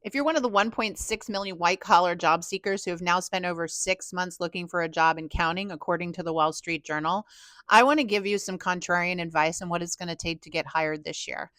If you're one of the 1.6 million white collar job seekers who have now spent over 6 months looking for a job and counting, according to the Wall Street Journal, I want to give you some contrarian advice on what it's going to take to get hired this year.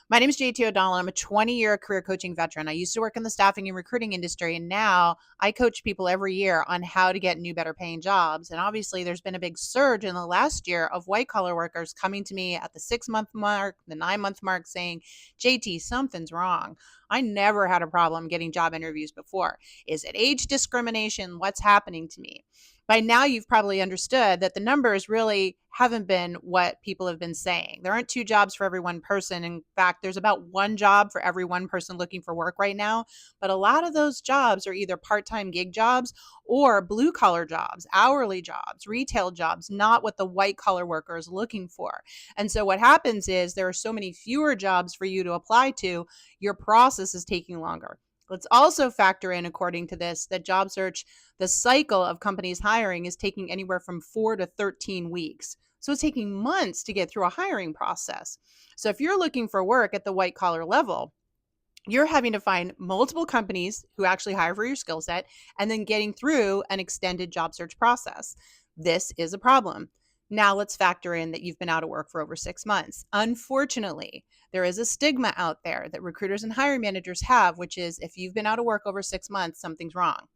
My name is JT O'Donnell. I'm a 20-year career coaching veteran. I used to work in the staffing and recruiting industry, and now I coach people every year on how to get new, better paying jobs. And obviously, there's been a big surge in the last year of white collar workers coming to me at the 6 month mark, the 9 month mark, saying, JT, something's wrong. I never had a problem getting job interviews before. Is it age discrimination? What's happening to me? By now, you've probably understood that the numbers really haven't been what people have been saying. There aren't two jobs for every one person. In fact, there's about one job for every one person looking for work right now. But a lot of those jobs are either part-time gig jobs or blue collar jobs, hourly jobs, retail jobs, not what the white collar worker is looking for. And so what happens is there are so many fewer jobs for you to apply to, your process is taking longer. Let's also factor in, according to this, that job search, the cycle of companies hiring is taking anywhere from 4 to 13 weeks. So it's taking months to get through a hiring process. So if you're looking for work at the white collar level, you're having to find multiple companies who actually hire for your skill set and then getting through an extended job search process. This is a problem. Now let's factor in that you've been out of work for over 6 months. Unfortunately, there is a stigma out there that recruiters and hiring managers have, which is if you've been out of work over 6 months, something's wrong.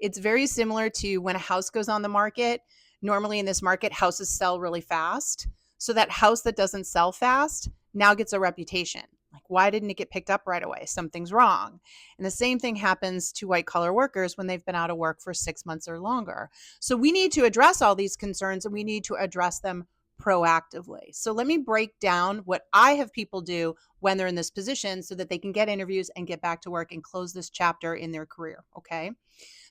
It's very similar to when a house goes on the market. Normally in this market, houses sell really fast. So that house that doesn't sell fast now gets a reputation. Like, why didn't it get picked up right away? Something's wrong. And the same thing happens to white collar workers when they've been out of work for 6 months or longer. So we need to address all these concerns and we need to address them proactively. So let me break down what I have people do when they're in this position so that they can get interviews and get back to work and close this chapter in their career. Okay.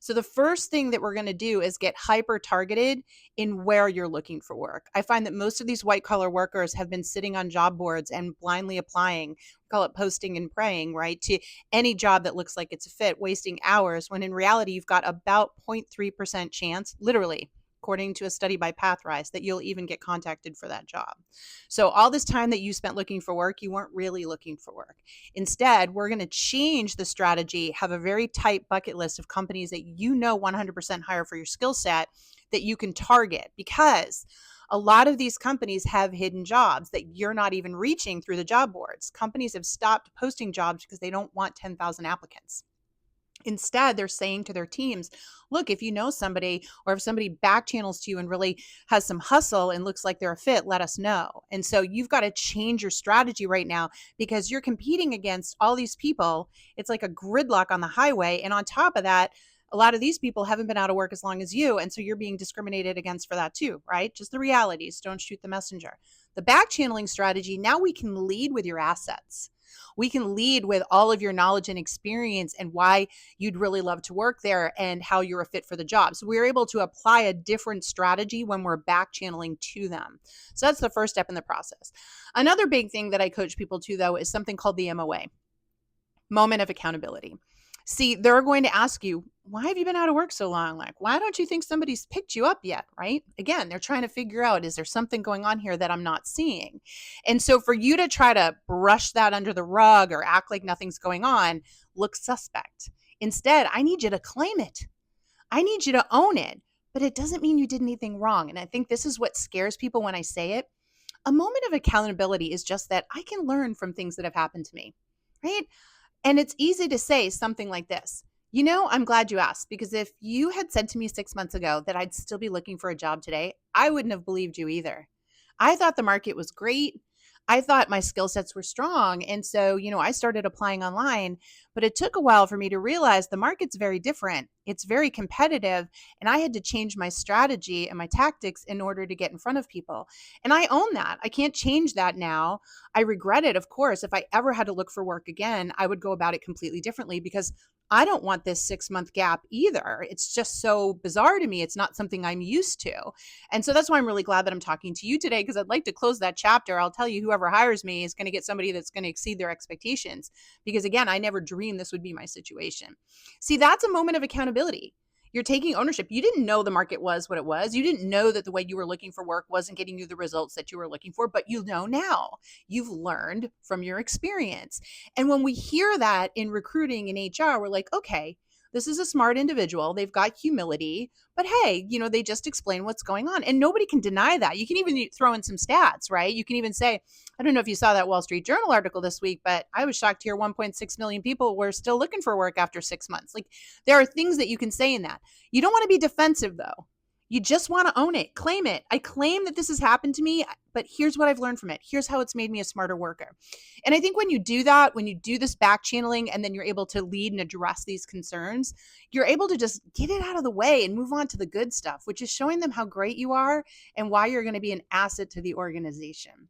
So the first thing that we're going to do is get hyper targeted in where you're looking for work. I find that most of these white collar workers have been sitting on job boards and blindly applying, we call it posting and praying, right, to any job that looks like it's a fit, wasting hours when in reality you've got about 0.3% chance, literally, according to a study by Pathrise, that you'll even get contacted for that job. So all this time that you spent looking for work, you weren't really looking for work. Instead, we're going to change the strategy, have a very tight bucket list of companies that 100% hire for your skill set that you can target, because a lot of these companies have hidden jobs that you're not even reaching through the job boards. Companies have stopped posting jobs because they don't want 10,000 applicants. Instead, they're saying to their teams, look, if you know somebody or if somebody back channels to you and really has some hustle and looks like they're a fit, let us know. And so you've got to change your strategy right now because you're competing against all these people. It's like a gridlock on the highway. And on top of that, a lot of these people haven't been out of work as long as you. And so you're being discriminated against for that too, right? Just the realities. Don't shoot the messenger. The back channeling strategy, now we can lead with your assets. We can lead with all of your knowledge and experience and why you'd really love to work there and how you're a fit for the job. So we're able to apply a different strategy when we're back channeling to them. So that's the first step in the process. Another big thing that I coach people to, though, is something called the MoA, Moment of Accountability. See, they're going to ask you, why have you been out of work so long? Like, why don't you think somebody's picked you up yet? Right? Again, they're trying to figure out, is there something going on here that I'm not seeing? And so for you to try to brush that under the rug or act like nothing's going on, looks suspect. Instead, I need you to claim it. I need you to own it. But it doesn't mean you did anything wrong. And I think this is what scares people when I say it. A moment of accountability is just that I can learn from things that have happened to me, right? And it's easy to say something like this. I'm glad you asked, because if you had said to me 6 months ago that I'd still be looking for a job today, I wouldn't have believed you either. I thought the market was great. I thought my skill sets were strong. And so, I started applying online, but it took a while for me to realize the market's very different. It's very competitive. And I had to change my strategy and my tactics in order to get in front of people. And I own that. I can't change that now. I regret it, of course. If I ever had to look for work again, I would go about it completely differently because I don't want this 6 month gap either. It's just so bizarre to me. It's not something I'm used to. And so that's why I'm really glad that I'm talking to you today, because I'd like to close that chapter. I'll tell you, whoever hires me is going to get somebody that's going to exceed their expectations. Because again, I never dreamed this would be my situation. See, that's a moment of accountability. You're taking ownership. You didn't know the market was what it was. You didn't know that the way you were looking for work wasn't getting you the results that you were looking for, but you know now. You've learned from your experience. And when we hear that in recruiting and HR, we're like, okay, this is a smart individual. They've got humility, but hey, they just explain what's going on. And nobody can deny that. You can even throw in some stats, right? You can even say, I don't know if you saw that Wall Street Journal article this week, but I was shocked to hear 1.6 million people were still looking for work after 6 months. Like, there are things that you can say in that. You don't want to be defensive, though. You just want to own it, claim it. I claim that this has happened to me, but here's what I've learned from it. Here's how it's made me a smarter worker. And I think when you do that, when you do this back channeling, and then you're able to lead and address these concerns, you're able to just get it out of the way and move on to the good stuff, which is showing them how great you are and why you're going to be an asset to the organization.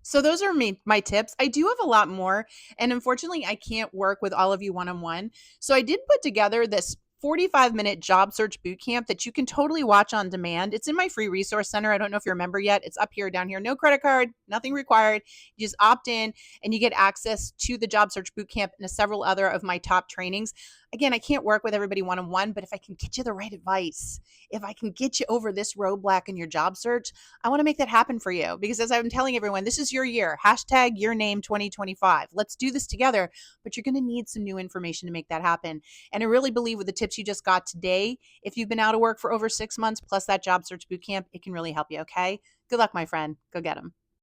So those are my tips. I do have a lot more, and unfortunately, I can't work with all of you one-on-one. So I did put together this 45-minute job search boot camp that you can totally watch on demand. It's in my free resource center. I don't know if you're a member yet. It's up here, down here. No credit card, nothing required. You just opt in and you get access to the job search boot camp and several other of my top trainings. Again, I can't work with everybody one-on-one, but if I can get you the right advice, if I can get you over this roadblock in your job search, I want to make that happen for you. Because as I'm telling everyone, this is your year. Hashtag your name 2025. Let's do this together, but you're going to need some new information to make that happen. And I really believe with the tips you just got today, if you've been out of work for over 6 months, plus that job search boot camp, it can really help you, okay? Good luck, my friend. Go get them.